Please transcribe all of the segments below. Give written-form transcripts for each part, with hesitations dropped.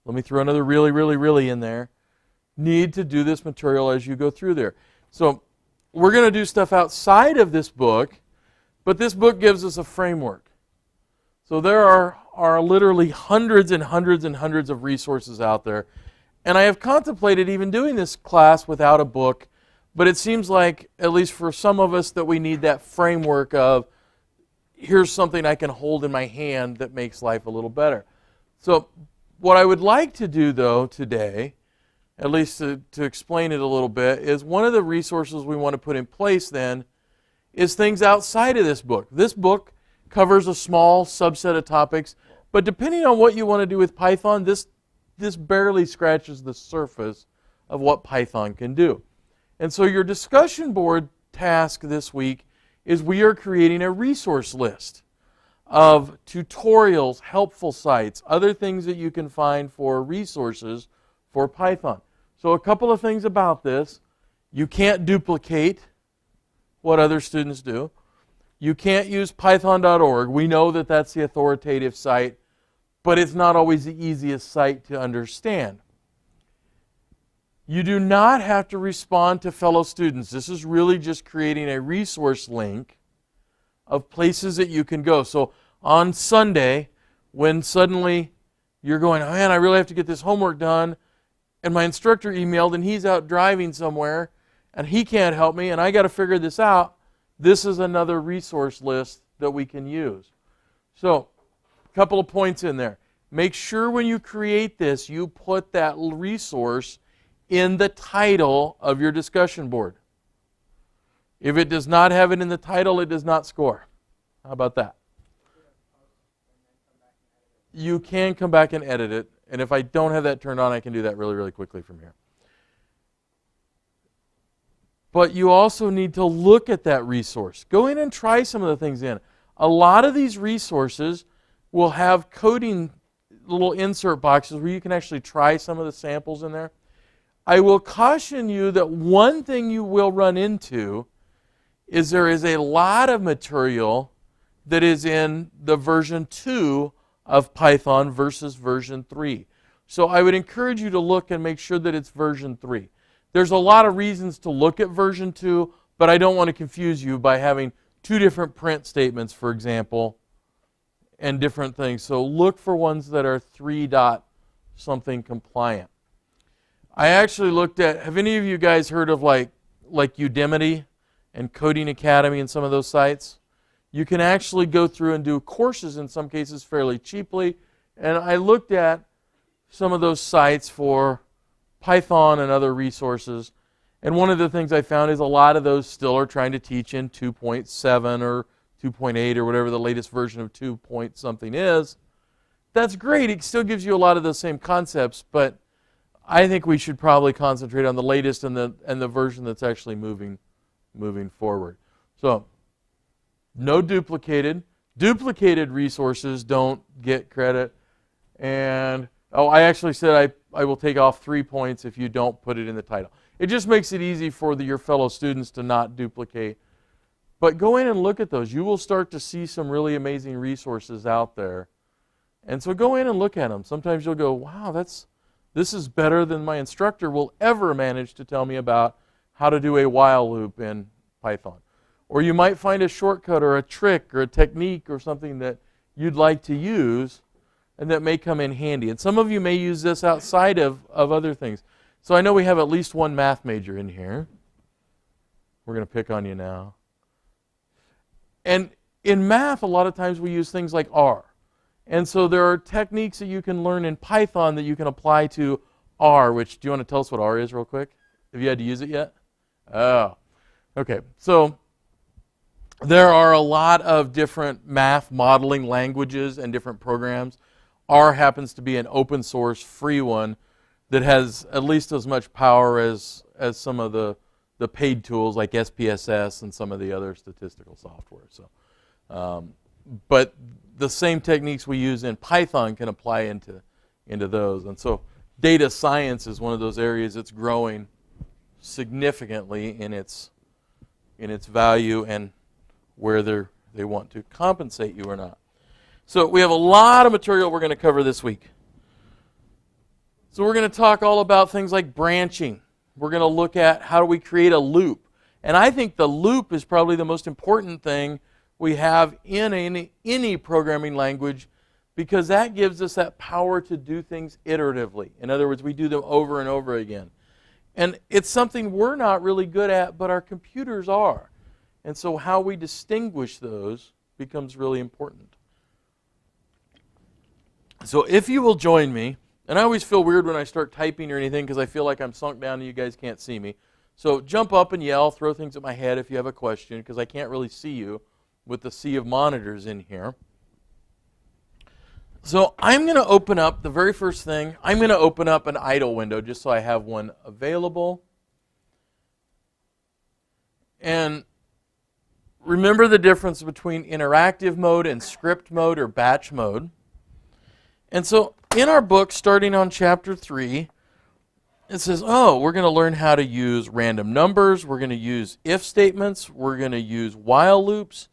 let me throw another really, really, really in there, need to do this material as you go through there. So we're going to do stuff outside of this book, but this book gives us a framework. So there are literally hundreds and hundreds and hundreds of resources out there. And I have contemplated even doing this class without a book, but it seems like, at least for some of us, that we need that framework of, here's something I can hold in my hand that makes life a little better. So what I would like to do, though, today, at least to explain it a little bit, is one of the resources we want to put in place then is things outside of this book. This book covers a small subset of topics, but depending on what you want to do with Python, this barely scratches the surface of what Python can do. And so your discussion board task this week is we are creating a resource list of tutorials, helpful sites, other things that you can find for resources for Python. So a couple of things about this. You can't duplicate what other students do. You can't use python.org. We know that that's the authoritative site, but it's not always the easiest site to understand. You do not have to respond to fellow students. This is really just creating a resource link of places that you can go. So on Sunday, when suddenly you're going, oh man, I really have to get this homework done, and my instructor emailed and he's out driving somewhere and he can't help me and I got to figure this out, this is another resource list that we can use. So, a couple of points in there. Make sure when you create this, you put that resource in the title of your discussion board. If it does not have it in the title, it does not score. How about that? You can come back and edit it, and if I don't have that turned on, I can do that really, really quickly from here. But you also need to look at that resource. Go in and try some of the things in. A lot of these resources will have coding little insert boxes where you can actually try some of the samples in there. I will caution you that one thing you will run into is there is a lot of material that is in the version 2 of Python versus version 3. So I would encourage you to look and make sure that it's version 3. There's a lot of reasons to look at version 2, but I don't want to confuse you by having two different print statements, for example, and different things. So look for ones that are 3 dot something compliant. I actually looked at, have any of you guys heard of like Udemy and Coding Academy and some of those sites? You can actually go through and do courses in some cases fairly cheaply. And I looked at some of those sites for Python and other resources. And one of the things I found is a lot of those still are trying to teach in 2.7 or 2.8 or whatever the latest version of 2 point something is. That's great. It still gives you a lot of the same concepts, but I think we should probably concentrate on the latest and the version that's actually moving forward. So, no duplicated. Duplicated resources don't get credit. And, I actually said I will take off 3 points if you don't put it in the title. It just makes it easy for your fellow students to not duplicate. But go in and look at those. You will start to see some really amazing resources out there. And so go in and look at them. Sometimes you'll go, wow, this is better than my instructor will ever manage to tell me about how to do a while loop in Python. Or you might find a shortcut or a trick or a technique or something that you'd like to use and that may come in handy. And some of you may use this outside of other things. So I know we have at least one math major in here. We're going to pick on you now. And in math, a lot of times we use things like R. And so there are techniques that you can learn in Python that you can apply to R, which, do you want to tell us what R is real quick? Have you had to use it yet? Oh, okay. So there are a lot of different math modeling languages and different programs. R happens to be an open source free one that has at least as much power as some of the paid tools like SPSS and some of the other statistical software. So, but the same techniques we use in Python can apply into those. And so data science is one of those areas that's growing significantly in its value and where they want to compensate you or not. So we have a lot of material we're going to cover this week. So we're going to talk all about things like branching. We're going to look at how do we create a loop. And I think the loop is probably the most important thing we have in any programming language, because that gives us that power to do things iteratively. In other words, we do them over and over again. And it's something we're not really good at, but our computers are. And so how we distinguish those becomes really important. So if you will join me, and I always feel weird when I start typing or anything because I feel like I'm sunk down and you guys can't see me. So jump up and yell, throw things at my head if you have a question, because I can't really see you with the sea of monitors in here. So I'm going to open up, the very first thing, I'm going to open up an idle window just so I have one available. And remember the difference between interactive mode and script mode or batch mode. And so in our book, starting on chapter 3, it says, oh, we're going to learn how to use random numbers, we're going to use if statements, we're going to use while loops.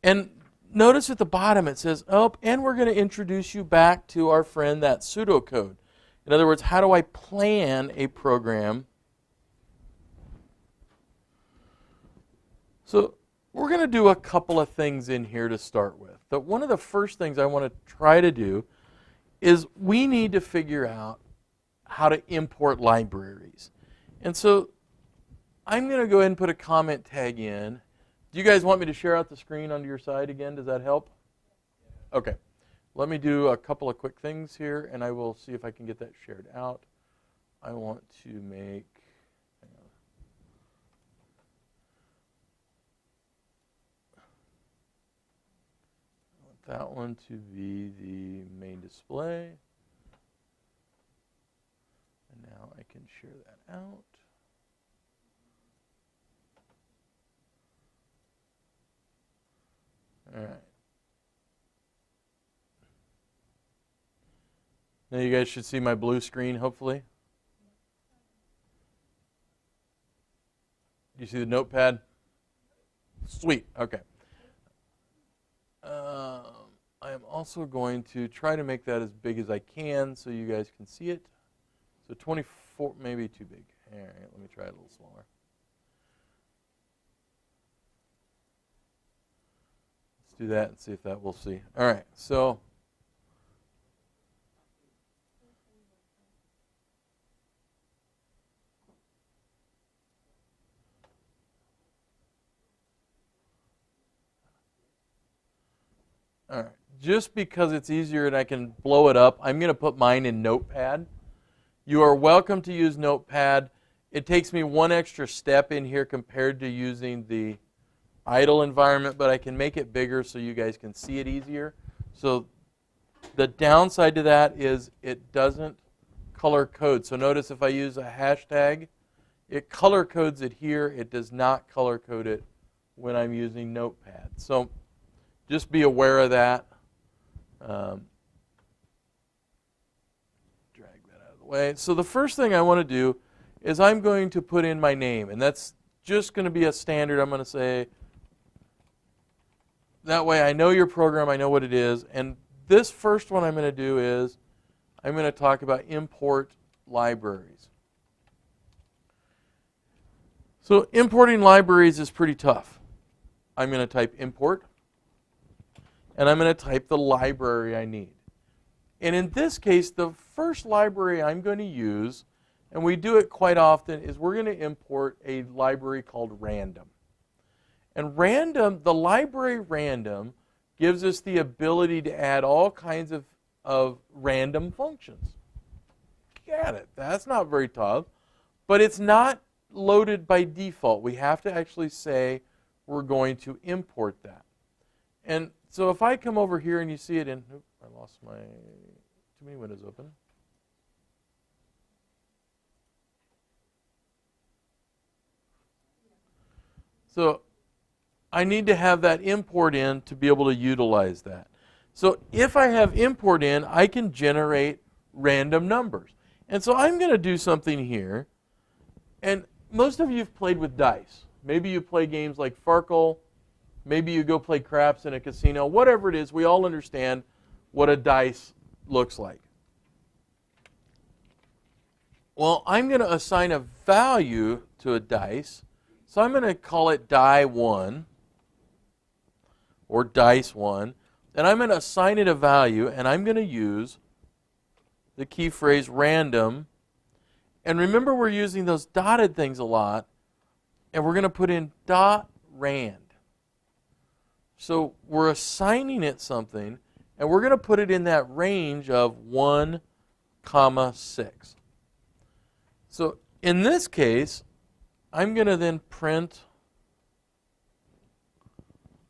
And notice at the bottom it says, oh, and we're going to introduce you back to our friend, that pseudocode. In other words, how do I plan a program? So we're going to do a couple of things in here to start with. But one of the first things I want to try to do is we need to figure out how to import libraries. And so I'm going to go ahead and put a comment tag in. Do you guys want me to share out the screen onto your side again? Does that help? Okay. Let me do a couple of quick things here, and I will see if I can get that shared out. I want to make... that one to be the main display. And now I can share that out. All right. Now you guys should see my blue screen, hopefully. Do you see the notepad? Sweet, okay. I am also going to try to make that as big as I can so you guys can see it. So 24, maybe too big. All right, let me try it a little smaller. Let's do that and see if that we'll see. All right, so all right. Just because it's easier and I can blow it up, I'm going to put mine in Notepad. You are welcome to use Notepad. It takes me one extra step in here compared to using the idle environment, but I can make it bigger so you guys can see it easier. So the downside to that is it doesn't color code. So notice if I use a hashtag, it color codes it here. It does not color code it when I'm using Notepad. So just be aware of that. Drag that out of the way. So the first thing I want to do is I'm going to put in my name, and that's just going to be a standard. I'm going to say, that way I know your program, I know what it is. And this first one I'm going to do is I'm going to talk about import libraries. So importing libraries is pretty tough. I'm going to type import, and I'm going to type the library I need. And in this case, the first library I'm going to use, and we do it quite often, is we're going to import a library called random. And random, the library random, gives us the ability to add all kinds of random functions. Get it. That's not very tough. But it's not loaded by default. We have to actually say we're going to import that. And so if I come over here and you see it in, oops, I lost my, too many windows open. So I need to have that import in to be able to utilize that. So if I have import in, I can generate random numbers. And so I'm going to do something here. And most of you have played with dice. Maybe you play games like Farkle. Maybe you go play craps in a casino. Whatever it is, we all understand what a dice looks like. Well, I'm going to assign a value to a dice. So I'm going to call it die 1 or dice 1. And I'm going to assign it a value, and I'm going to use the key phrase random. And remember, we're using those dotted things a lot, and we're going to put in dot rand. So we're assigning it something, and we're going to put it in that range of 1, 6. So in this case, I'm going to then print,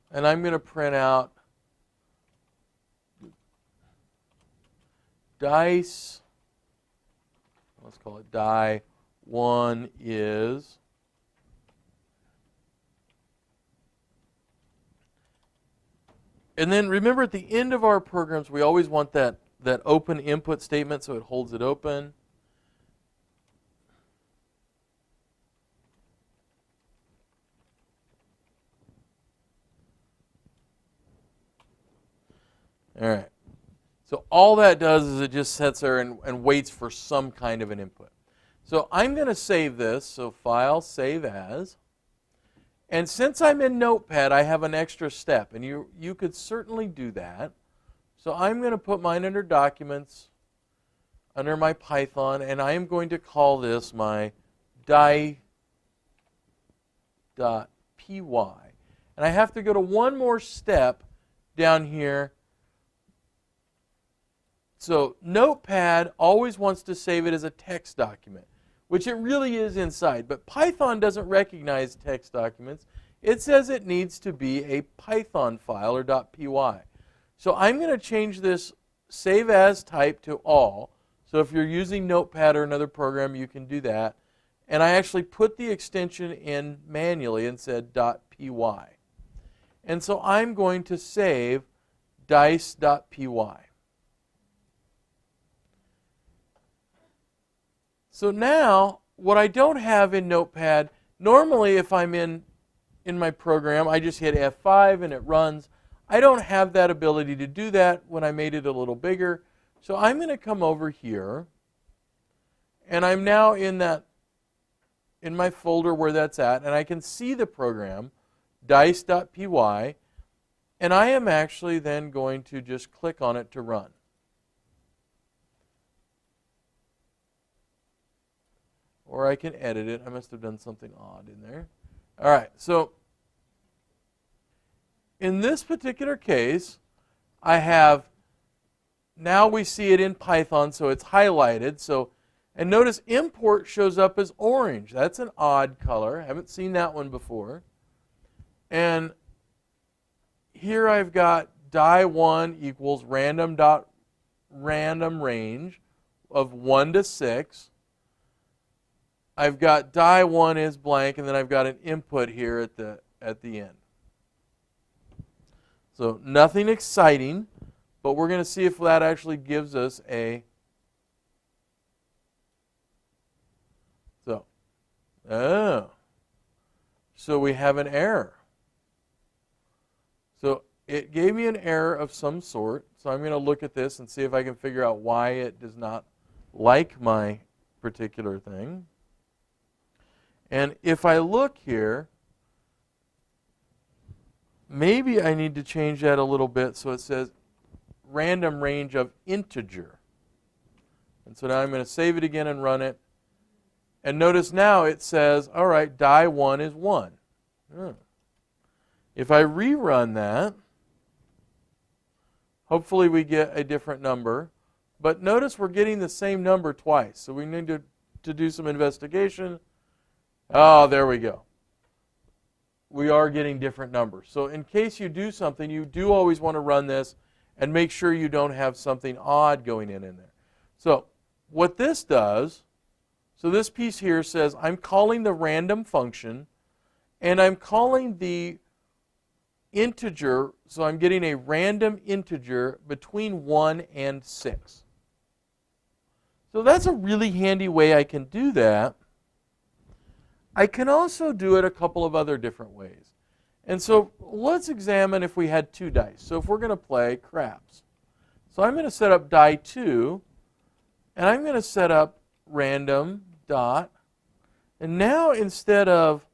and I'm going to print out dice, let's call it die 1 is, and then remember at the end of our programs we always want that open input statement so it holds it open. All right. So all that does is it just sits there and waits for some kind of an input. So I'm going to save this. So File, Save As. And since I'm in Notepad, I have an extra step. And you could certainly do that. So I'm going to put mine under Documents, under my Python, and I am going to call this my die.py. And I have to go to one more step down here. So Notepad always wants to save it as a text document, which it really is inside. But Python doesn't recognize text documents. It says it needs to be a Python file or .py. So I'm going to change this save as type to all. So if you're using Notepad or another program, you can do that. And I actually put the extension in manually and said .py. And so I'm going to save dice.py. So now, what I don't have in Notepad, normally if I'm in my program, I just hit F5 and it runs. I don't have that ability to do that when I made it a little bigger. So I'm going to come over here, and I'm now in my folder where that's at, and I can see the program, dice.py, and I am actually then going to just click on it to run. Or I can edit it. I must have done something odd in there. All right, so in this particular case, I have, now we see it in Python, so it's highlighted. So, and notice import shows up as orange. That's an odd color. I haven't seen that one before. And here I've got die1 equals random range of 1 to 6. I've got die1 is blank, and then I've got an input here at the end. So nothing exciting, but we're going to see if that actually gives us a. So we have an error. So it gave me an error of some sort. So I'm going to look at this and see if I can figure out why it does not like my particular thing. And if I look here, maybe I need to change that a little bit so it says random range of integer. And so now I'm going to save it again and run it. And notice now it says, all right, die1 is 1. If I rerun that, hopefully we get a different number. But notice we're getting the same number twice. So we need to do some investigation. Oh, there we go. We are getting different numbers. So in case you do something, you do always want to run this and make sure you don't have something odd going in there. So what this does, so this piece here says I'm calling the random function, and I'm calling the integer, so I'm getting a random integer between 1 and 6. So that's a really handy way I can do that. I can also do it a couple of other different ways. And so let's examine if we had 2 dice. So if we're going to play craps. So I'm going to set up die 2, and I'm going to set up random dot, and now instead of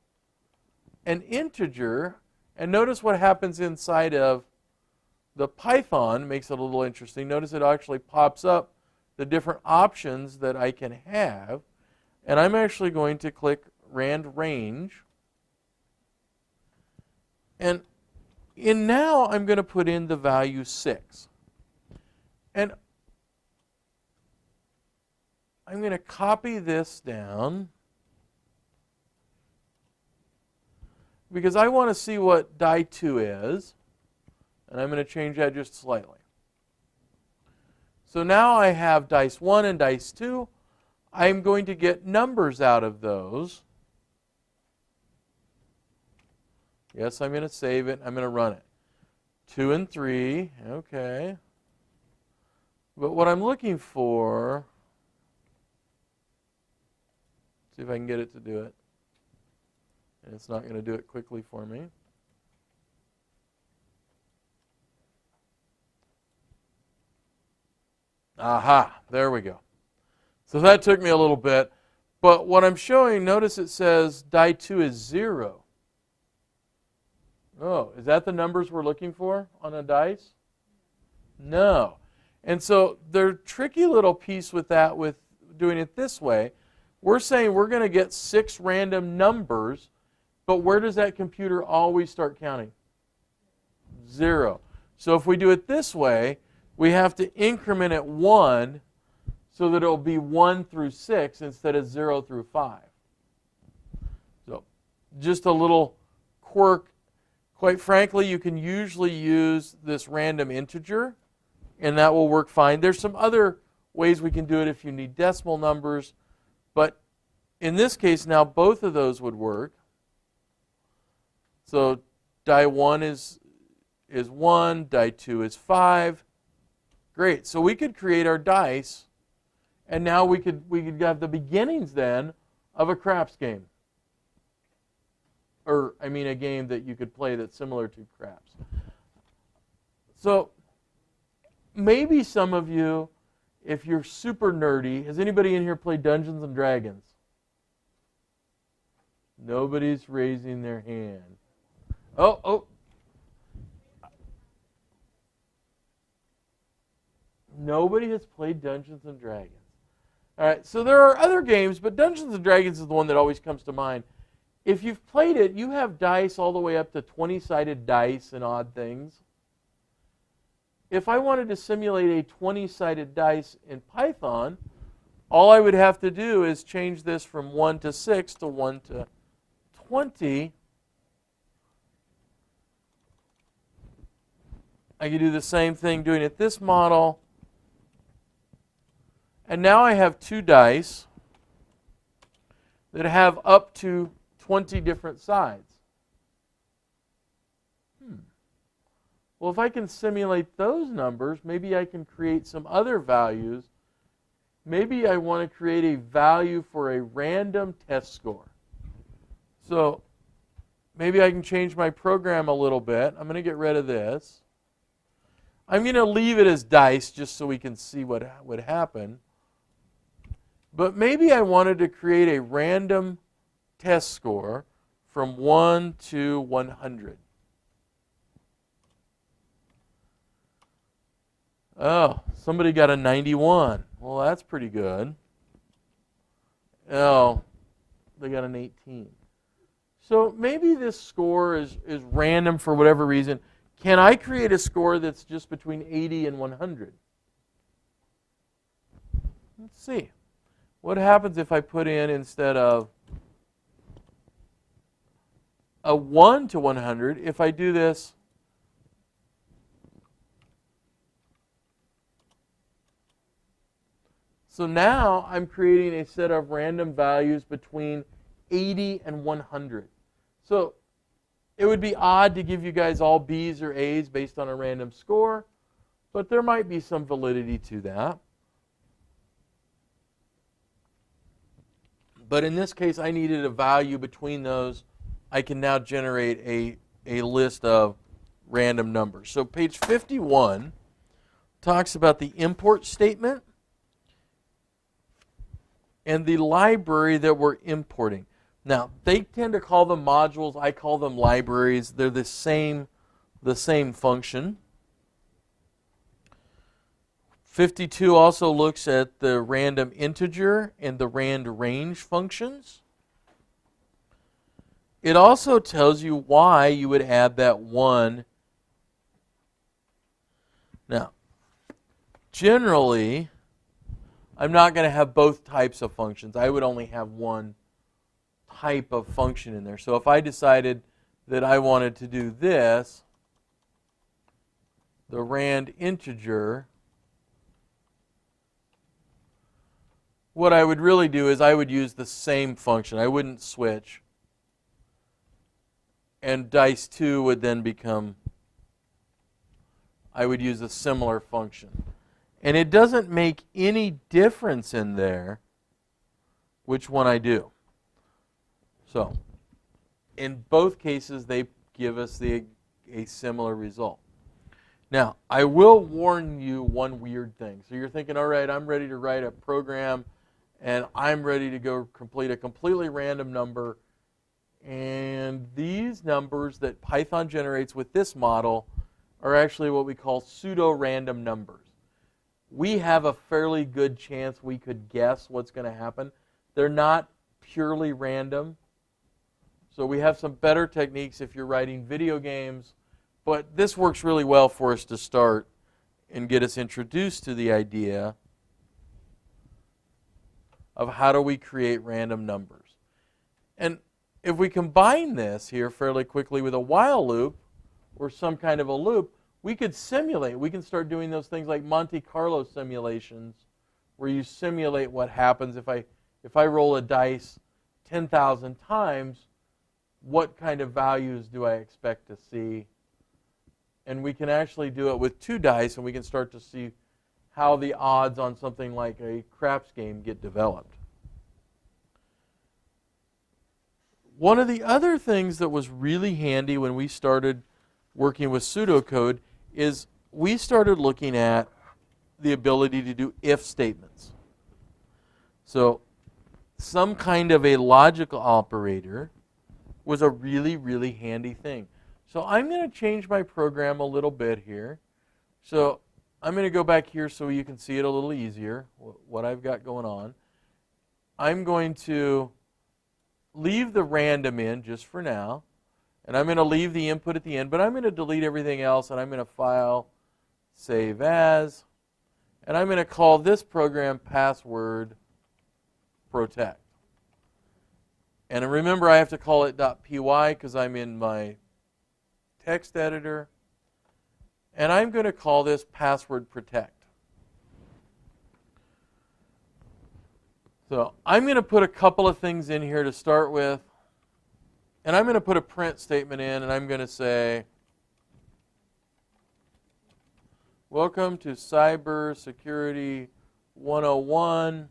an integer, and notice what happens inside of the Python, makes it a little interesting. Notice it actually pops up the different options that I can have, and I'm actually going to click rand range, and now I'm going to put in the value 6. And I'm going to copy this down because I want to see what die 2 is, and I'm going to change that just slightly. So now I have dice 1 and dice 2. I'm going to get numbers out of those. Yes, I'm going to save it. I'm going to run it. 2 and 3. Okay. But what I'm looking for, see if I can get it to do it. And it's not going to do it quickly for me. Aha, there we go. So that took me a little bit. But what I'm showing, notice it says die 2 is 0. Oh, is that the numbers we're looking for on a dice? No. And so the tricky little piece with that, with doing it this way, we're saying we're going to get 6 random numbers, but where does that computer always start counting? 0. So if we do it this way, we have to increment it 1 so that it'll be 1 through 6 instead of 0 through 5. So just a little quirk. Quite frankly, you can usually use this random integer, and that will work fine. There's some other ways we can do it if you need decimal numbers, but in this case now both of those would work. So die 1 is 1, die 2 is 5. Great. So we could create our dice, and now we could have the beginnings then of a craps game. Or, I mean, a game that you could play that's similar to craps. So maybe some of you, if you're super nerdy, has anybody in here played Dungeons and Dragons? Nobody's raising their hand. Oh. Nobody has played Dungeons and Dragons. All right, so there are other games, but Dungeons and Dragons is the one that always comes to mind. If you've played it, you have dice all the way up to 20-sided dice and odd things. If I wanted to simulate a 20-sided dice in Python, all I would have to do is change this from 1 to 6 to 1 to 20. I could do the same thing doing it this model. And now I have 2 dice that have up to 20 different sides. Well, if I can simulate those numbers, maybe I can create some other values. Maybe I want to create a value for a random test score. So maybe I can change my program a little bit. I'm going to get rid of this. I'm going to leave it as dice just so we can see what would happen. But maybe I wanted to create a random test score from 1 to 100. Oh, somebody got a 91. Well, that's pretty good. Oh, they got an 18. So maybe this score is random for whatever reason. Can I create a score that's just between 80 and 100? Let's see. What happens if I put in, instead of a 1 to 100, if I do this so now I'm creating a set of random values between 80 and 100. So it would be odd to give you guys all B's or A's based on a random score, but there might be some validity to that. But in this case, I needed a value between those. I can now generate a list of random numbers. So page 51 talks about the import statement. and the library that we're importing. Now, they tend to call them modules. I call them libraries. They're the same function. 52 also looks at the random integer and the rand range functions. It also tells you why you would add that 1. Now, generally, I'm not going to have both types of functions. I would only have one type of function in there. So if I decided that I wanted to do this, the rand integer, what I would really do is I would use the same function. I wouldn't switch. And dice2 would then become, I would use a similar function. And it doesn't make any difference in there which one I do. So, in both cases, they give us a similar result. Now, I will warn you one weird thing. So you're thinking, all right, I'm ready to write a program, and I'm ready to go complete a completely random number. And these numbers that Python generates with this model are actually what we call pseudo-random numbers. We have a fairly good chance we could guess what's going to happen. They're not purely random. So we have some better techniques if you're writing video games. But this works really well for us to start and get us introduced to the idea of how do we create random numbers. And if we combine this here fairly quickly with a while loop or some kind of a loop, we could simulate. We can start doing those things like Monte Carlo simulations where you simulate what happens if I roll a dice 10,000 times, what kind of values do I expect to see? And we can actually do it with 2 dice, and we can start to see how the odds on something like a craps game get developed. One of the other things that was really handy when we started working with pseudocode is we started looking at the ability to do if statements. So some kind of a logical operator was a really, really handy thing. So I'm going to change my program a little bit here. So I'm going to go back here so you can see it a little easier, what I've got going on. I'm going to leave the random in just for now. And I'm going to leave the input at the end, but I'm going to delete everything else, and I'm going to file, save as, and I'm going to call this program password protect. And remember, I have to call it .py because I'm in my text editor. And I'm going to call this password protect. So I'm going to put a couple of things in here to start with. And I'm going to put a print statement in, and I'm going to say, welcome to Cybersecurity 101.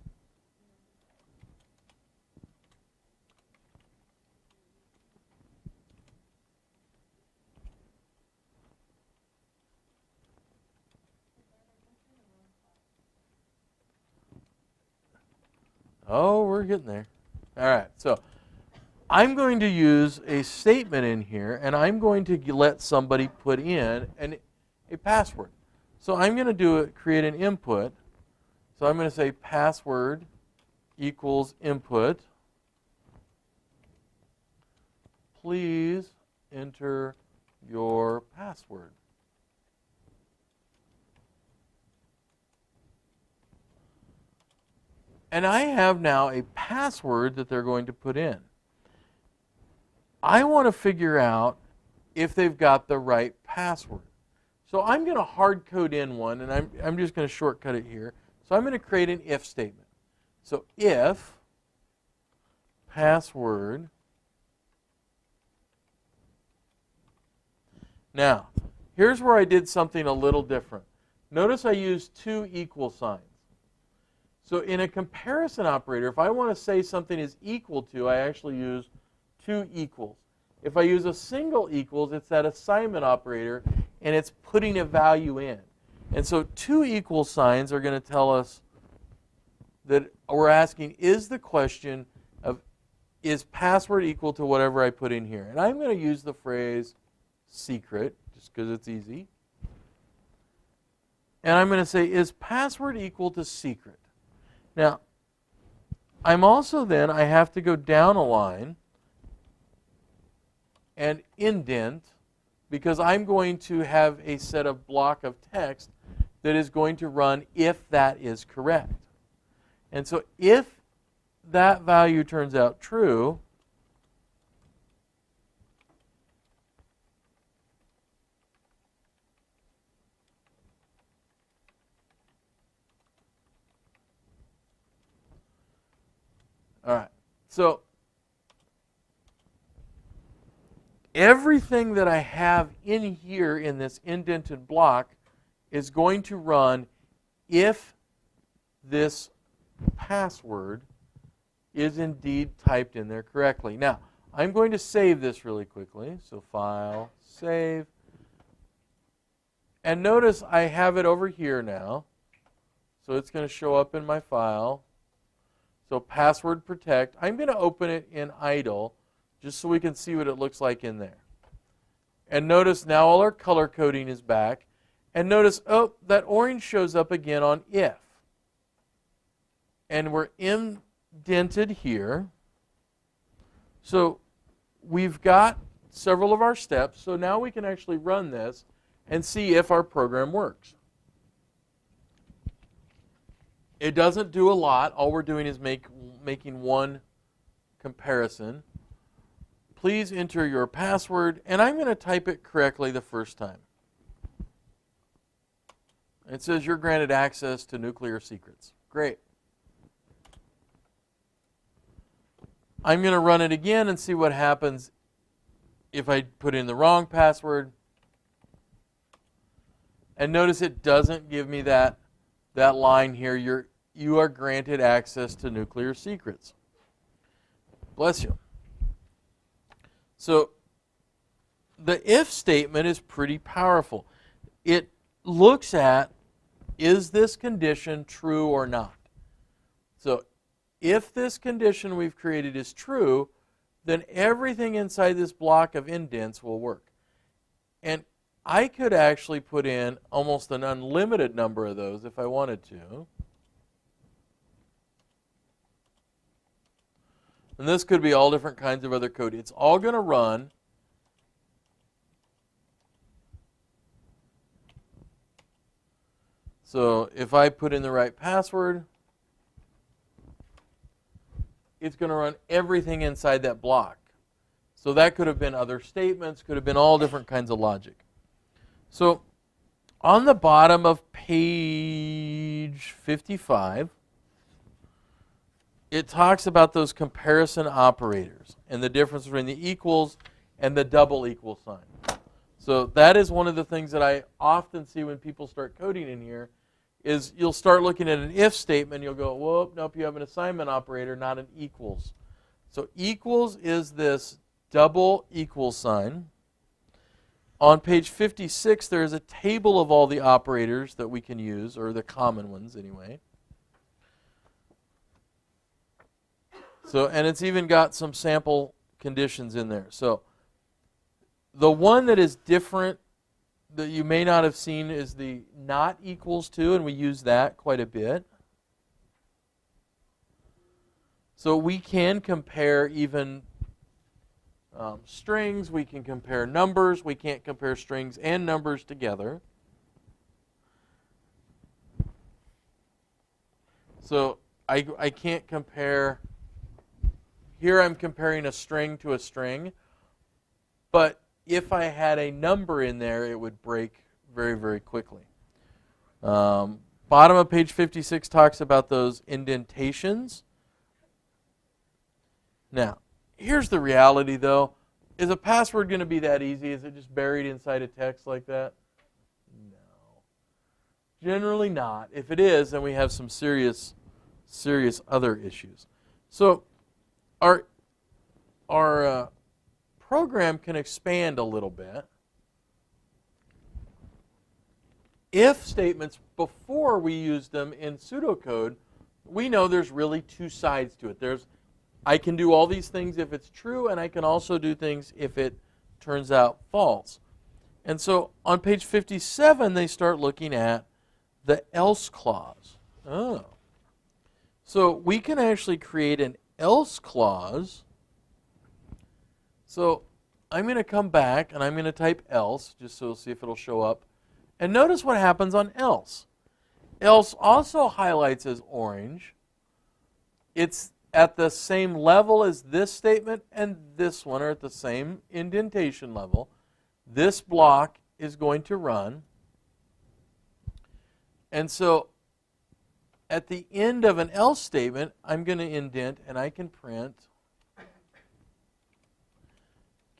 Oh, we're getting there. All right, so I'm going to use a statement in here, and I'm going to let somebody put in a password. So I'm going to create an input. So I'm going to say password equals input. Please enter your password. And I have now a password that they're going to put in. I want to figure out if they've got the right password. So I'm going to hard code in one, and I'm just going to shortcut it here. So I'm going to create an if statement. So if password. Now, here's where I did something a little different. Notice I used 2 equal signs. So in a comparison operator, if I want to say something is equal to, I actually use 2 equals. If I use a single equals, it's that assignment operator, and it's putting a value in. And so 2 equal signs are going to tell us that we're asking is the question of, is password equal to whatever I put in here? And I'm going to use the phrase secret, just because it's easy. And I'm going to say, is password equal to secret? Now, I'm also then, I have to go down a line and indent, because I'm going to have a set of block of text that is going to run if that is correct. And so if that value turns out true, all right, so everything that I have in here in this indented block is going to run if this password is indeed typed in there correctly. Now, I'm going to save this really quickly. So File, Save. And notice I have it over here now. So it's going to show up in my file. So Password Protect. I'm going to open it in idle just so we can see what it looks like in there. And notice now all our color coding is back. And notice, oh, that orange shows up again on if. And we're indented here. So we've got several of our steps. So now we can actually run this and see if our program works. It doesn't do a lot. All we're doing is making one comparison. Please enter your password, and I'm going to type it correctly the first time. It says you're granted access to nuclear secrets. Great. I'm going to run it again and see what happens if I put in the wrong password. And notice it doesn't give me that line here. You are granted access to nuclear secrets. Bless you. So the if statement is pretty powerful. It looks at, is this condition true or not? So if this condition we've created is true, then everything inside this block of indents will work. And I could actually put in almost an unlimited number of those if I wanted to. And this could be all different kinds of other code. It's all going to run so if I put in the right password, it's going to run everything inside that block. So that could have been other statements, could have been all different kinds of logic. So on the bottom of page 55, it talks about those comparison operators and the difference between the equals and the double equal sign. So that is one of the things that I often see when people start coding in here, is you'll start looking at an if statement, you'll go, whoop, nope, you have an assignment operator, not an equals. So equals is this double equal sign. On page 56, there is a table of all the operators that we can use, or the common ones anyway. So, and it's even got some sample conditions in there. So the one that is different that you may not have seen is the not equals to, and we use that quite a bit. So we can compare even strings, we can compare numbers, we can't compare strings and numbers together. So I can't compare, here I'm comparing a string to a string, but if I had a number in there, it would break very, very quickly. Bottom of page 56 talks about those indentations. Now, here's the reality, though. Is a password going to be that easy? Is it just buried inside a text like that? No. Generally not. If it is, then we have some serious other issues. So our program can expand a little bit. If statements, before we used them in pseudocode, we know there's really two sides to it. I can do all these things if it's true, and I can also do things if it turns out false. And so on page 57, they start looking at the else clause. Oh. So we can actually create an else clause. So I'm going to come back, and I'm going to type else, just so we'll see if it'll show up. And notice what happens on else. Else also highlights as orange. It's at the same level as this statement and this one are at the same indentation level. This block is going to run. And so at the end of an else statement, I'm going to indent, and I can print,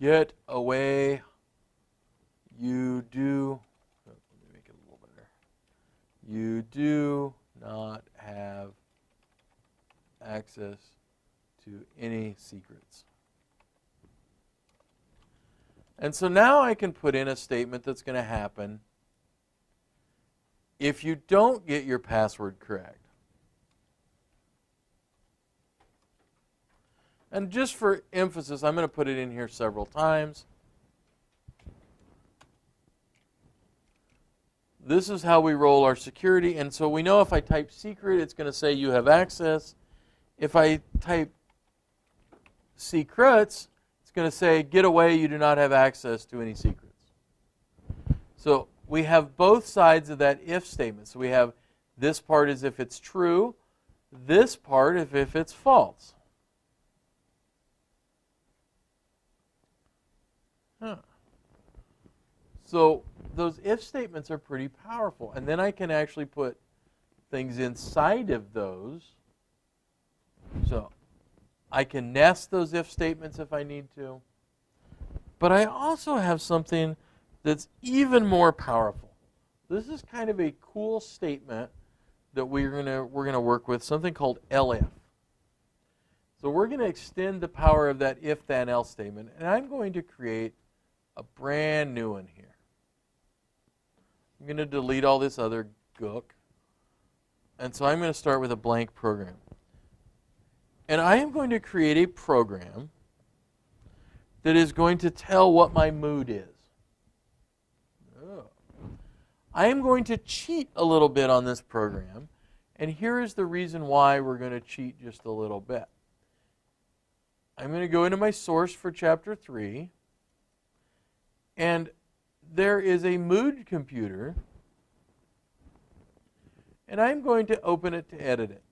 get away, you do, let me make it a little better, you do not have access to any secrets. And so now I can put in a statement that's going to happen if you don't get your password correct. And just for emphasis, I'm going to put it in here several times. This is how we roll our security. And so we know if I type secret, it's going to say you have access. If I type secrets, it's going to say get away, you do not have access to any secrets. So we have both sides of that if statement. So we have this part is if it's true, this part if it's false. So those if statements are pretty powerful. And then I can actually put things inside of those. So I can nest those if statements if I need to. But I also have something that's even more powerful. This is kind of a cool statement that we're gonna work with, something called elif. So we're going to extend the power of that if then else statement, and I'm going to create a brand new one here. I'm going to delete all this other gook. And so I'm going to start with a blank program. And I am going to create a program that is going to tell what my mood is. Oh. I am going to cheat a little bit on this program. And here is the reason why we're going to cheat just a little bit. I'm going to go into my source for chapter 3. And there is a mood computer, and I'm going to open it to edit it.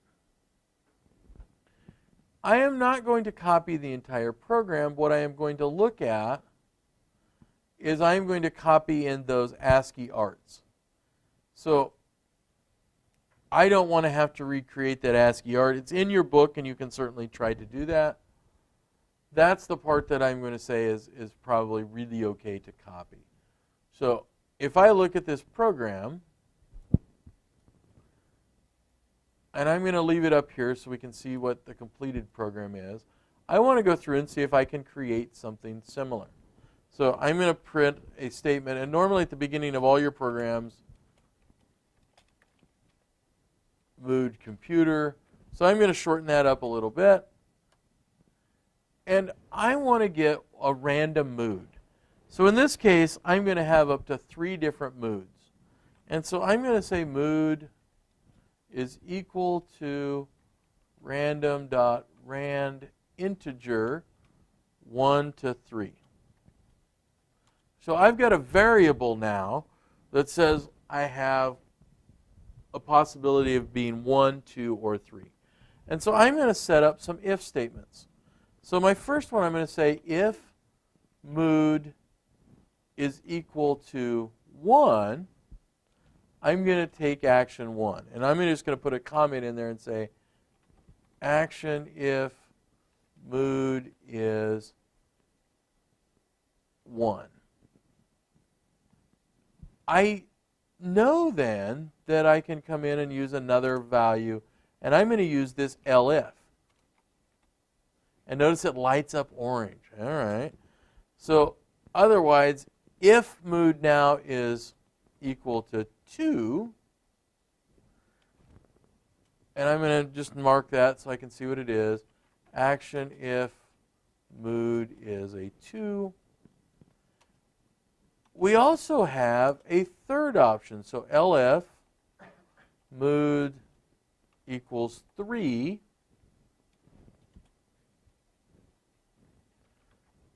I am not going to copy the entire program. What I am going to look at is I'm going to copy in those ASCII arts. So I don't want to have to recreate that ASCII art. It's in your book, and you can certainly try to do that. That's the part that I'm going to say is probably really okay to copy. So if I look at this program, and I'm going to leave it up here so we can see what the completed program is, I want to go through and see if I can create something similar. So I'm going to print a statement, and normally at the beginning of all your programs, mood computer. So I'm going to shorten that up a little bit. And I want to get a random mood. So in this case, I'm going to have up to 3 different moods. And so I'm going to say mood is equal to random.rand integer 1 to 3. So I've got a variable now that says I have a possibility of being 1, 2, or 3. And so I'm going to set up some if statements. So my first one, I'm going to say if mood is equal to 1, I'm going to take action 1. And I'm just going to put a comment in there and say action if mood is 1. I know then that I can come in and use another value, and I'm going to use this elif. And notice it lights up orange. All right. So otherwise, if mood now is equal to 2, And I'm going to just mark that so I can see what it is. Action if mood is a 2. We also have a third option. So LF mood equals 3.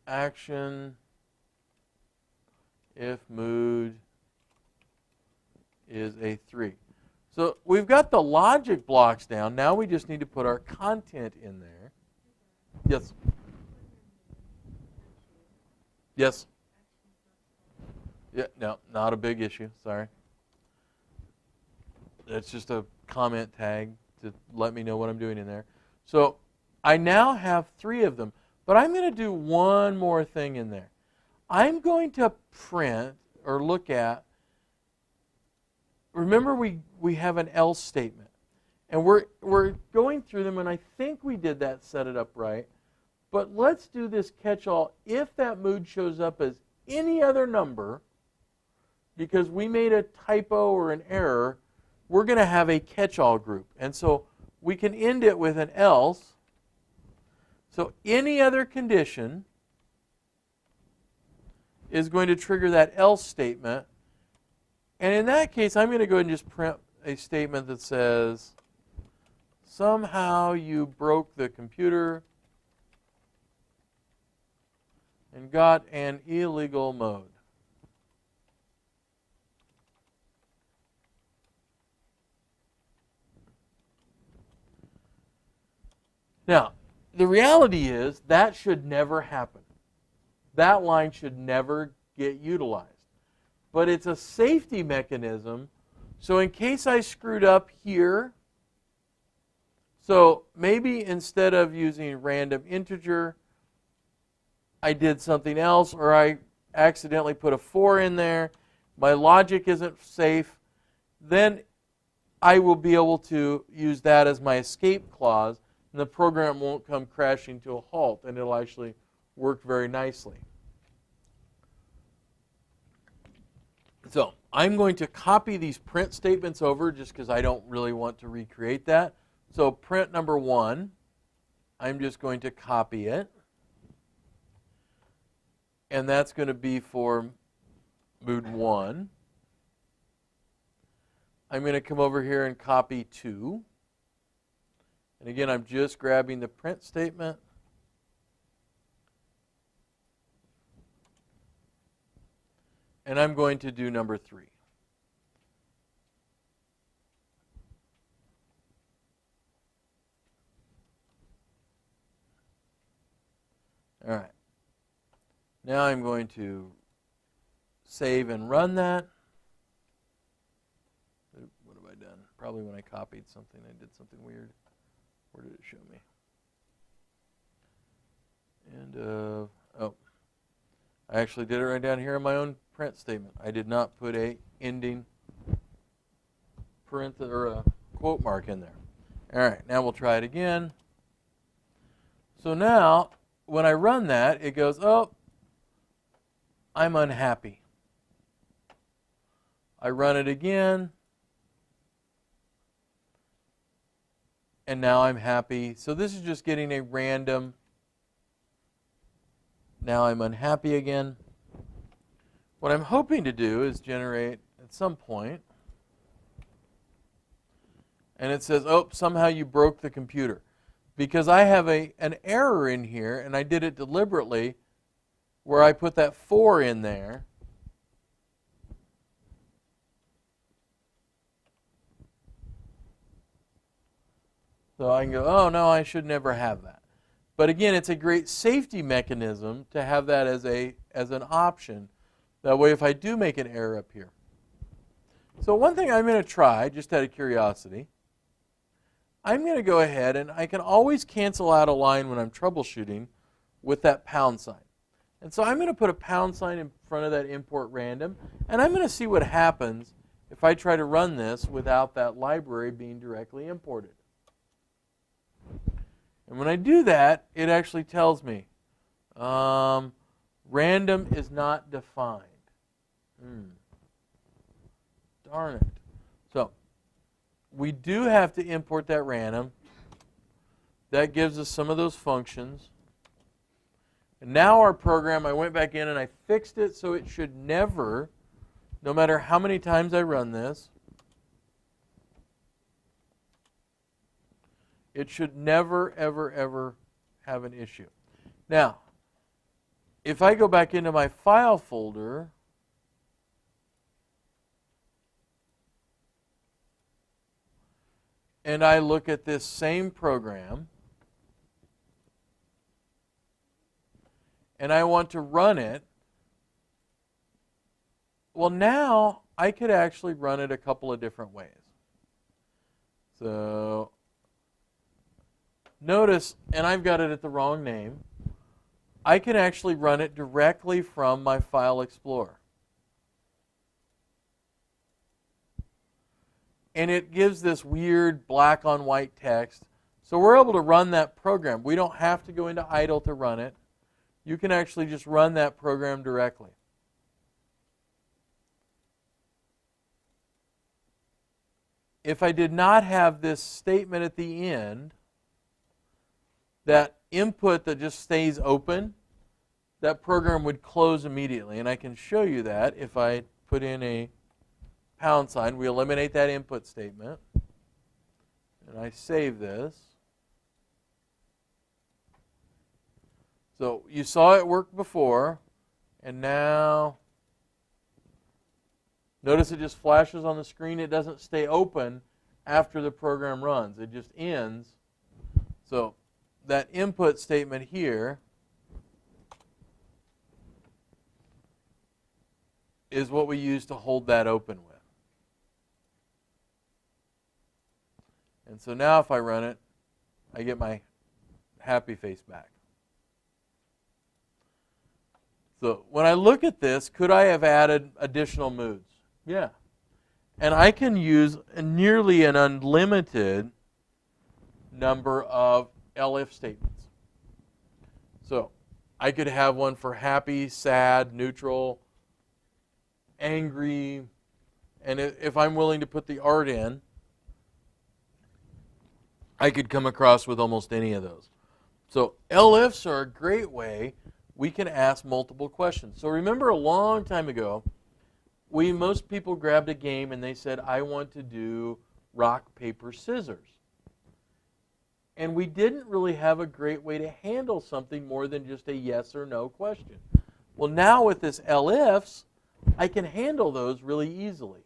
Action if mood is a 3. So we've got the logic blocks down. Now we just need to put our content in there. Yes? Yes? Yeah, no, not a big issue. Sorry. It's just a comment tag to let me know what I'm doing in there. So I now have 3 of them, but I'm going to do one more thing in there. I'm going to print or look at, remember we have an else statement, and we're going through them, and I think we did that, set it up right. But let's do this catch-all. If that mood shows up as any other number, because we made a typo or an error, we're going to have a catch-all group. And so we can end it with an else. So any other condition is going to trigger that else statement. And in that case, I'm going to go ahead and just print a statement that says, somehow you broke the computer and got an illegal mode. Now, the reality is that should never happen. That line should never get utilized. But it's a safety mechanism, so in case I screwed up here, so maybe instead of using random integer, I did something else, or I accidentally put a 4 in there, my logic isn't safe, then I will be able to use that as my escape clause, and the program won't come crashing to a halt, and it'll actually work very nicely. So I'm going to copy these print statements over just because I don't really want to recreate that. So print number 1, I'm just going to copy it. And that's going to be for mood 1. I'm going to come over here and copy 2. And again, I'm just grabbing the print statement. And I'm going to do number 3. All right. Now I'm going to save and run that. What have I done? Probably when I copied something, I did something weird. Where did it show me? And, oh, I actually did it right down here in my own print statement. I did not put a ending or a quote mark in there. All right, now we'll try it again. So now, when I run that, it goes, oh, I'm unhappy. I run it again, and now I'm happy. So this is just getting a random, now I'm unhappy again. What I'm hoping to do is generate at some point, and it says, oh, somehow you broke the computer. Because I have an error in here, and I did it deliberately, where I put that 4 in there. So I can go, oh, no, I should never have that. But again, it's a great safety mechanism to have that as an option. That way, if I do make an error up here. So one thing I'm going to try, just out of curiosity, I'm going to go ahead, and I can always cancel out a line when I'm troubleshooting with that pound sign. And so I'm going to put a pound sign in front of that import random, and I'm going to see what happens if I try to run this without that library being directly imported. And when I do that, it actually tells me random is not defined. Darn it. So we do have to import that random. That gives us some of those functions. And now our program, I went back in and I fixed it so it should never, no matter how many times I run this, it should never, ever, ever have an issue. Now, if I go back into my file folder, and I look at this same program, and I want to run it, well, now I could actually run it a couple of different ways. So notice, and I've got it at the wrong name, I can actually run it directly from my File Explorer. And it gives this weird black on white text. So we're able to run that program. We don't have to go into idle to run it. You can actually just run that program directly. If I did not have this statement at the end, that input that just stays open, that program would close immediately. And I can show you that if I put in a £, we eliminate that input statement. And I save this. So you saw it work before, and now notice it just flashes on the screen. It doesn't stay open after the program runs. It just ends. So that input statement here is what we use to hold that open with. And so now if I run it, I get my happy face back. So when I look at this, could I have added additional moods? Yeah. And I can use nearly an unlimited number of elif statements. So I could have one for happy, sad, neutral, angry, and if I'm willing to put the art in, I could come across with almost any of those. So elifs are a great way we can ask multiple questions. So remember a long time ago, most people grabbed a game and they said, I want to do rock, paper, scissors. And we didn't really have a great way to handle something more than just a yes or no question. Well, now with this elifs, I can handle those really easily.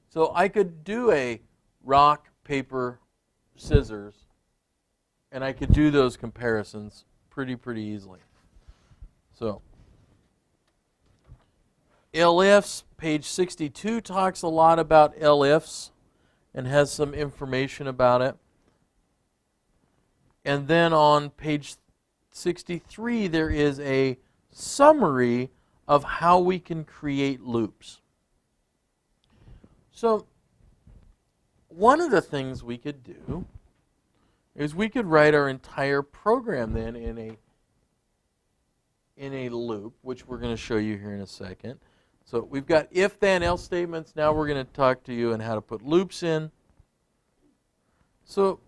So I could do a rock, paper, scissors, and I could do those comparisons pretty easily. So elifs, page 62 talks a lot about elifs and has some information about it. And then on page 63 there is a summary of how we can create loops. So one of the things we could do is we could write our entire program then in a loop, which we're going to show you here in a second. So we've got if, then, else statements. Now we're going to talk to you on how to put loops in. So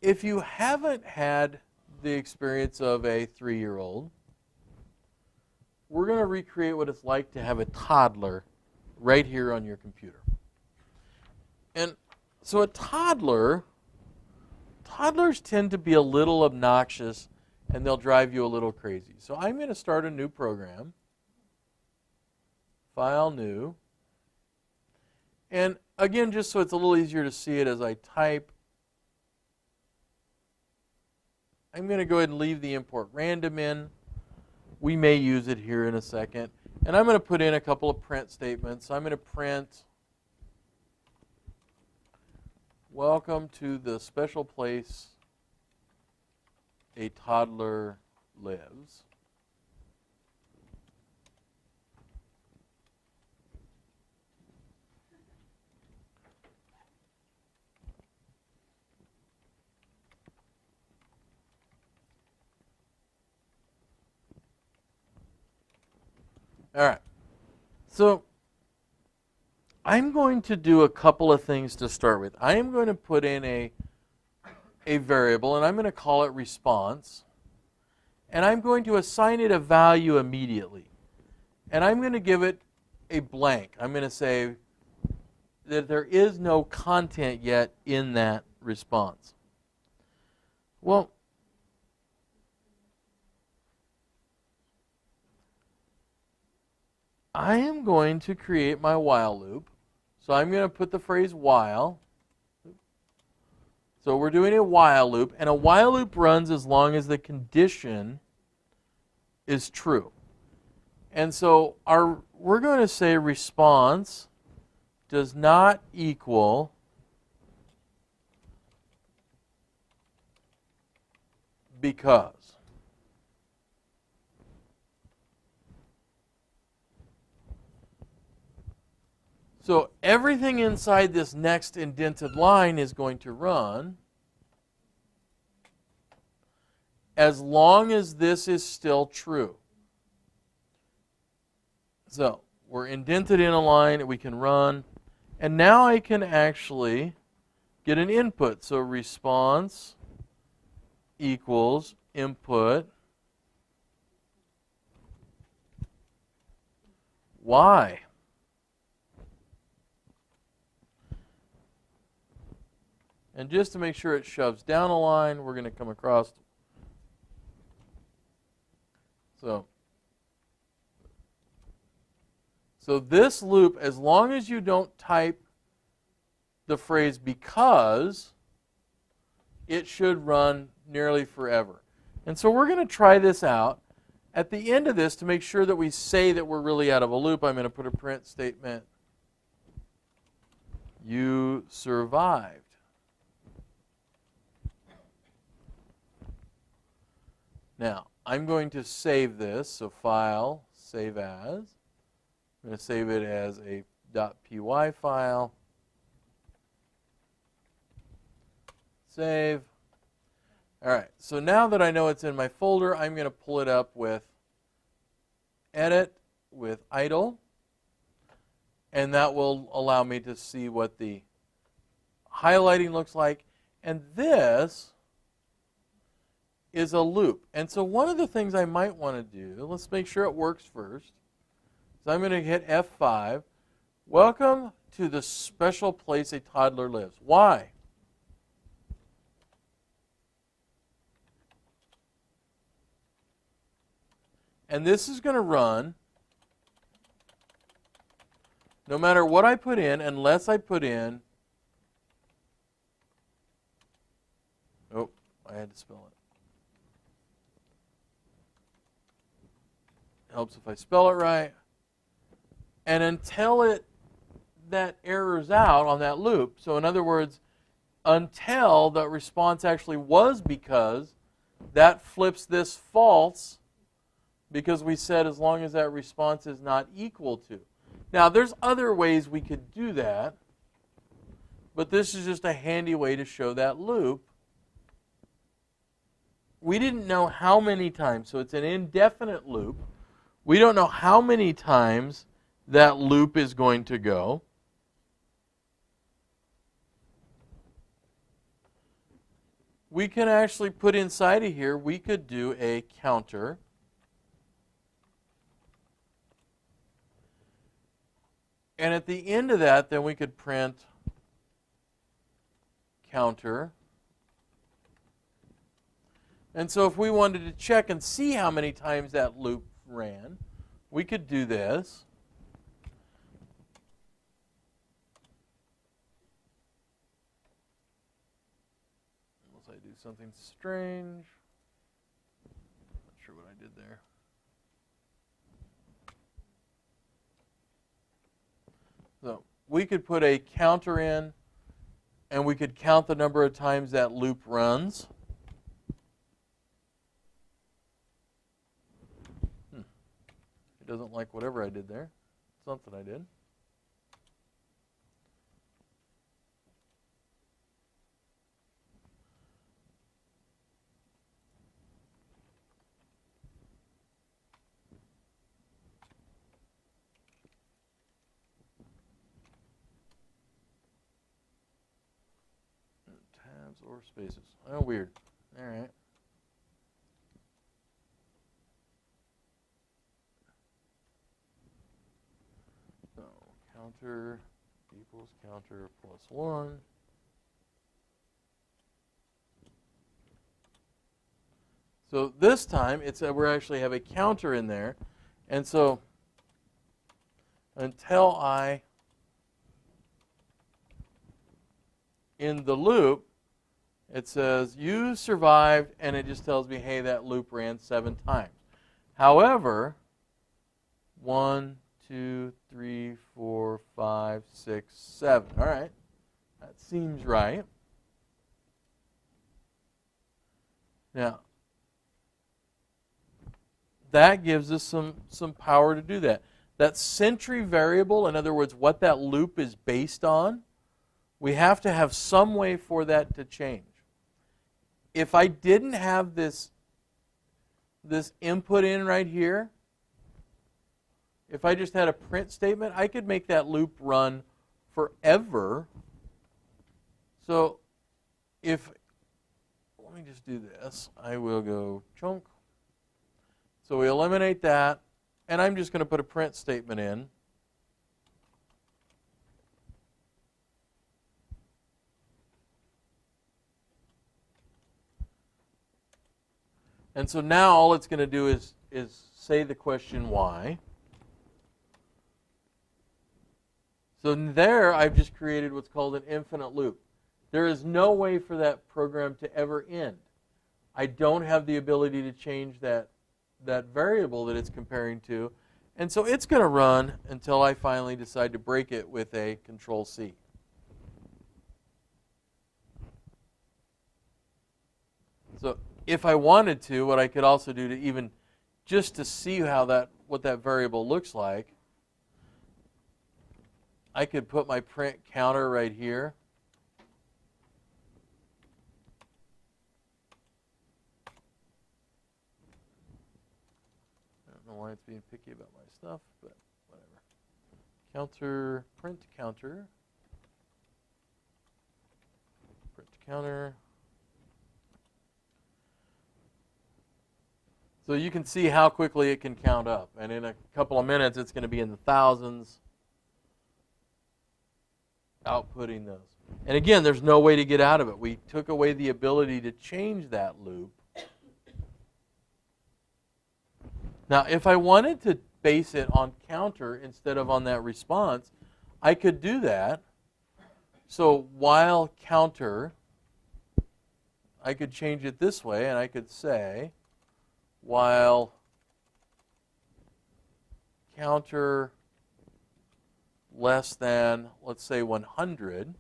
if you haven't had the experience of a 3-year-old, we're going to recreate what it's like to have a toddler right here on your computer. And so a toddlers tend to be a little obnoxious and they'll drive you a little crazy. So I'm going to start a new program. File, new. And again, just so it's a little easier to see it as I type, I'm going to go ahead and leave the import random in. We may use it here in a second. And I'm going to put in a couple of print statements. I'm going to print, welcome to the special place a toddler lives. All right. So I'm going to do a couple of things to start with. I am going to put in a variable, and I'm going to call it response. And I'm going to assign it a value immediately. And I'm going to give it a blank. I'm going to say that there is no content yet in that response. Well, I am going to create my while loop. So I'm going to put the phrase while. So we're doing a while loop, and a while loop runs as long as the condition is true. And so we're going to say response does not equal because. So everything inside this next indented line is going to run as long as this is still true. So we're indented in a line, we can run, and now I can actually get an input. So response equals input y. And just to make sure it shoves down a line, we're going to come across. So this loop, as long as you don't type the phrase because, it should run nearly forever. And so we're going to try this out. At the end of this, to make sure that we say that we're really out of a loop, I'm going to put a print statement. You survived. Now, I'm going to save this. So file, save as. I'm going to save it as a .py file. Save. All right, so now that I know it's in my folder, I'm going to pull it up with edit, with idle, and that will allow me to see what the highlighting looks like. And this is a loop. And so one of the things I might want to do, let's make sure it works first. So I'm going to hit F5. Welcome to the special place a toddler lives. Why? And this is going to run no matter what I put in, unless I put in, oh, I had to spell it. Helps if I spell it right. And until that errors out on that loop, so in other words, until the response actually was because, that flips this false because we said as long as that response is not equal to. Now, there's other ways we could do that, but this is just a handy way to show that loop. We didn't know how many times, so it's an indefinite loop. We don't know how many times that loop is going to go. We can actually put inside of here, we could do a counter. And at the end of that, then we could print counter. And so if we wanted to check and see how many times that loop ran, we could do this. Unless I do something strange. Not sure what I did there. So we could put a counter in, and we could count the number of times that loop runs. It doesn't like whatever I did there. Something I did. times or spaces. Oh, weird. All right. So counter equals counter plus 1. So this time, it's we actually have a counter in there. And so until I, in the loop, it says you survived, and it just tells me, hey, that loop ran 7 times. However, 1, 2, 3, 4, 5, 6, 7. All right, that seems right. Now, that gives us some power to do that. That century variable, in other words, what that loop is based on, we have to have some way for that to change. If I didn't have this input in right here, if I just had a print statement, I could make that loop run forever. So if, let me just do this. I will go chunk. So we eliminate that, and I'm just going to put a print statement in. And so now all it's going to do is say the question why. So there I've just created what's called an infinite loop. There is no way for that program to ever end. I don't have the ability to change that variable that it's comparing to. And so it's going to run until I finally decide to break it with a Control-C. So if I wanted to, what I could also do to even just to see how what that variable looks like, I could put my print counter right here. I don't know why it's being picky about my stuff, but whatever. Counter, print counter, print counter. So you can see how quickly it can count up. And in a couple of minutes, it's going to be in the thousands, outputting those. And again, there's no way to get out of it. We took away the ability to change that loop. Now, if I wanted to base it on counter instead of on that response, I could do that. So while counter, I could change it this way, and I could say, while counter less than, let's say, 100.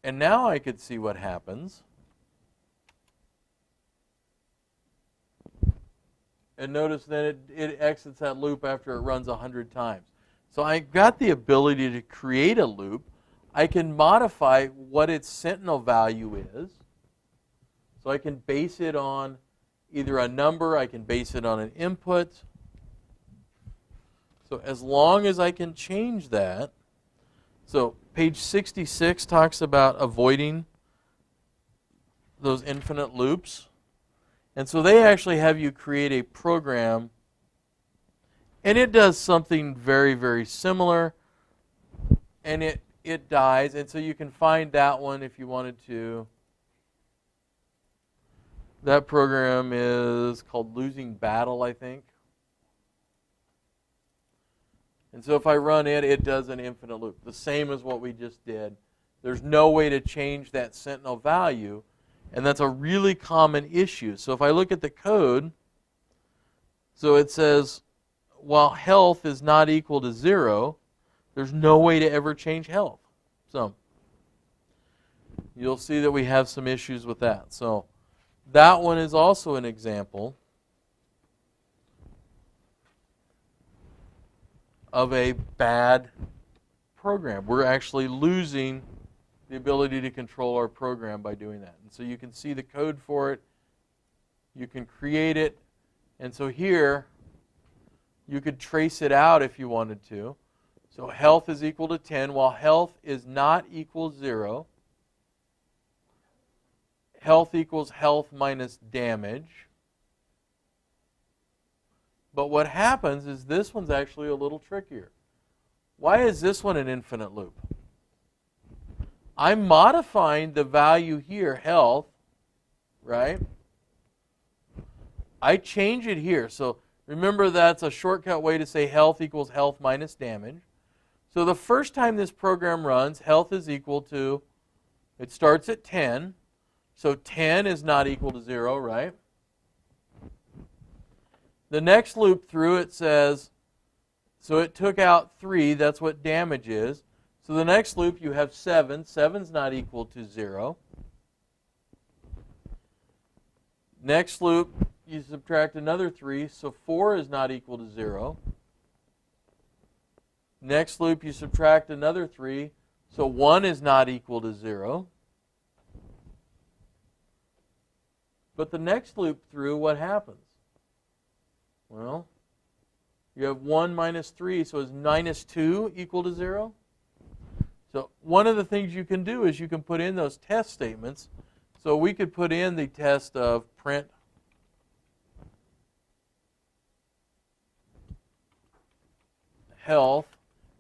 And now I could see what happens. And notice that it exits that loop after it runs 100 times. So I got the ability to create a loop. I can modify what its sentinel value is. So I can base it on either a number, I can base it on an input. So as long as I can change that. So page 66 talks about avoiding those infinite loops. And so they actually have you create a program, and it does something very, very similar, and it dies. And so you can find that one if you wanted to. That program is called Losing Battle, I think. And so if I run it, it does an infinite loop, the same as what we just did. There's no way to change that sentinel value, and that's a really common issue. So if I look at the code, so it says, while health is not equal to 0, there's no way to ever change health. So you'll see that we have some issues with that. So that one is also an example of a bad program. We're actually losing the ability to control our program by doing that. And so you can see the code for it. You can create it. And so here, you could trace it out if you wanted to. So health is equal to 10, while health is not equal to 0. health equals health minus damage. But what happens is this one's actually a little trickier. Why is this one an infinite loop? I'm modifying the value here, health, right? I change it here. So remember, that's a shortcut way to say health equals health minus damage. So the first time this program runs, health is equal to, it starts at 10. So 10 is not equal to 0, right? The next loop through, it says, so it took out 3. That's what damage is. So the next loop, you have 7. 7's not equal to 0. Next loop, you subtract another 3. So 4 is not equal to 0. Next loop, you subtract another 3. So 1 is not equal to 0. But the next loop through, what happens? Well, you have 1 minus 3, so is minus 2 equal to 0? So one of the things you can do is you can put in those test statements. So we could put in the test of print health.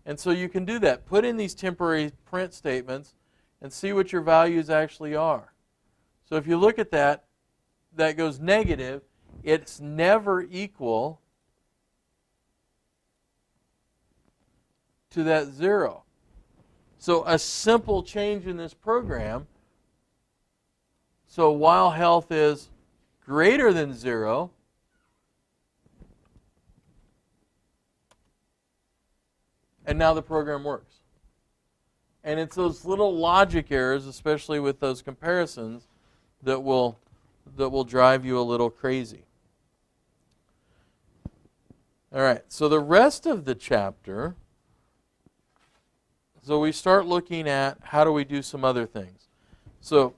And so you can do that. Put in these temporary print statements and see what your values actually are. So if you look at that, that goes negative. It's never equal to that 0. So a simple change in this program, so while health is greater than 0, and now the program works. And it's those little logic errors, especially with those comparisons, that will drive you a little crazy. All right, so the rest of the chapter, so we start looking at how do we do some other things. So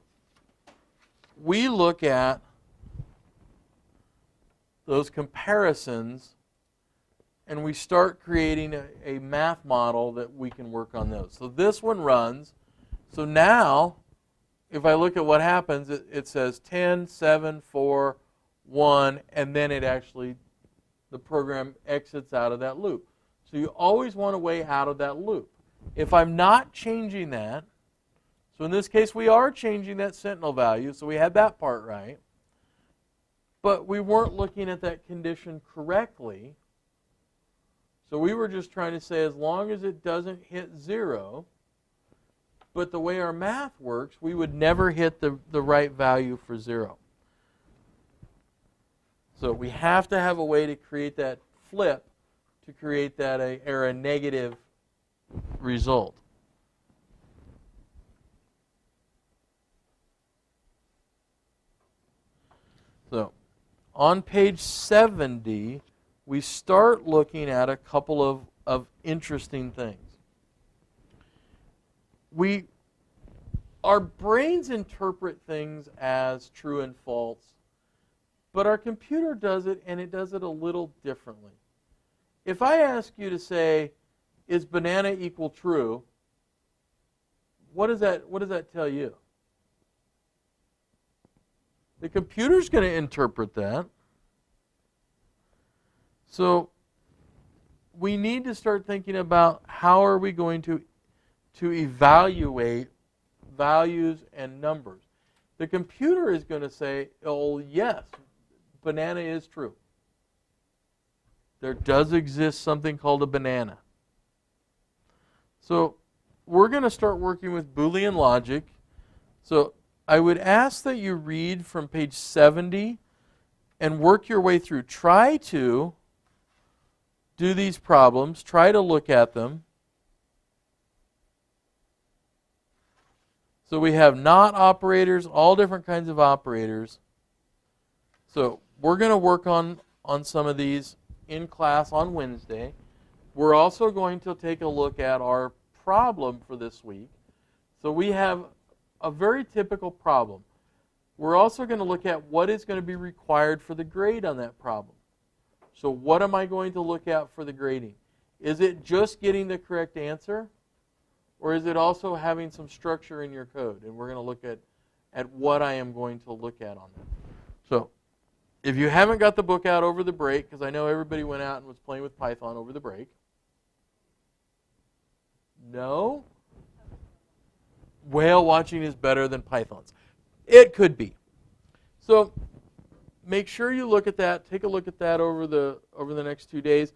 we look at those comparisons and we start creating a math model that we can work on those. So this one runs. So now, if I look at what happens, it says 10, 7, 4, 1, and then it actually, the program exits out of that loop. So you always want a way out of that loop. If I'm not changing that, so in this case we are changing that sentinel value, so we had that part right, but we weren't looking at that condition correctly. So we were just trying to say as long as it doesn't hit 0, but the way our math works, we would never hit the right value for 0. So we have to have a way to create that flip to create that a negative result. So on page 70, we start looking at a couple of interesting things. Our brains interpret things as true and false, but our computer does it, and it does it a little differently. If I ask you to say, is banana equal true, what does that tell you? The computer's going to interpret that. So we need to start thinking about how are we going to evaluate values and numbers. The computer is going to say, oh yes, banana is true. There does exist something called a banana. So we're going to start working with Boolean logic. So I would ask that you read from page 70 and work your way through. Try to do these problems. Try to look at them. So we have not operators, all different kinds of operators. So we're going to work on some of these in class on Wednesday. We're also going to take a look at our problem for this week. So we have a very typical problem. We're also going to look at what is going to be required for the grade on that problem. So what am I going to look at for the grading? Is it just getting the correct answer? Or is it also having some structure in your code? And we're going to look at what I am going to look at on that. So if you haven't got the book out over the break, because I know everybody went out and was playing with Python over the break. No? Whale watching is better than pythons. It could be. So make sure you look at that. Take a look at that over the next 2 days.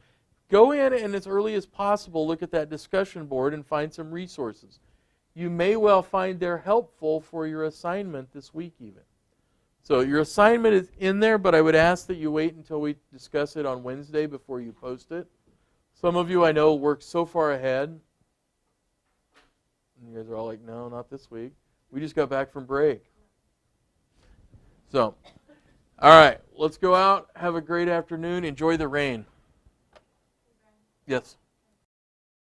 Go in and as early as possible look at that discussion board and find some resources. You may well find they're helpful for your assignment this week even. So your assignment is in there, but I would ask that you wait until we discuss it on Wednesday before you post it. Some of you I know work so far ahead. And you guys are all like, no, not this week. We just got back from break. So, all right, let's go out. Have a great afternoon. Enjoy the rain. Yes.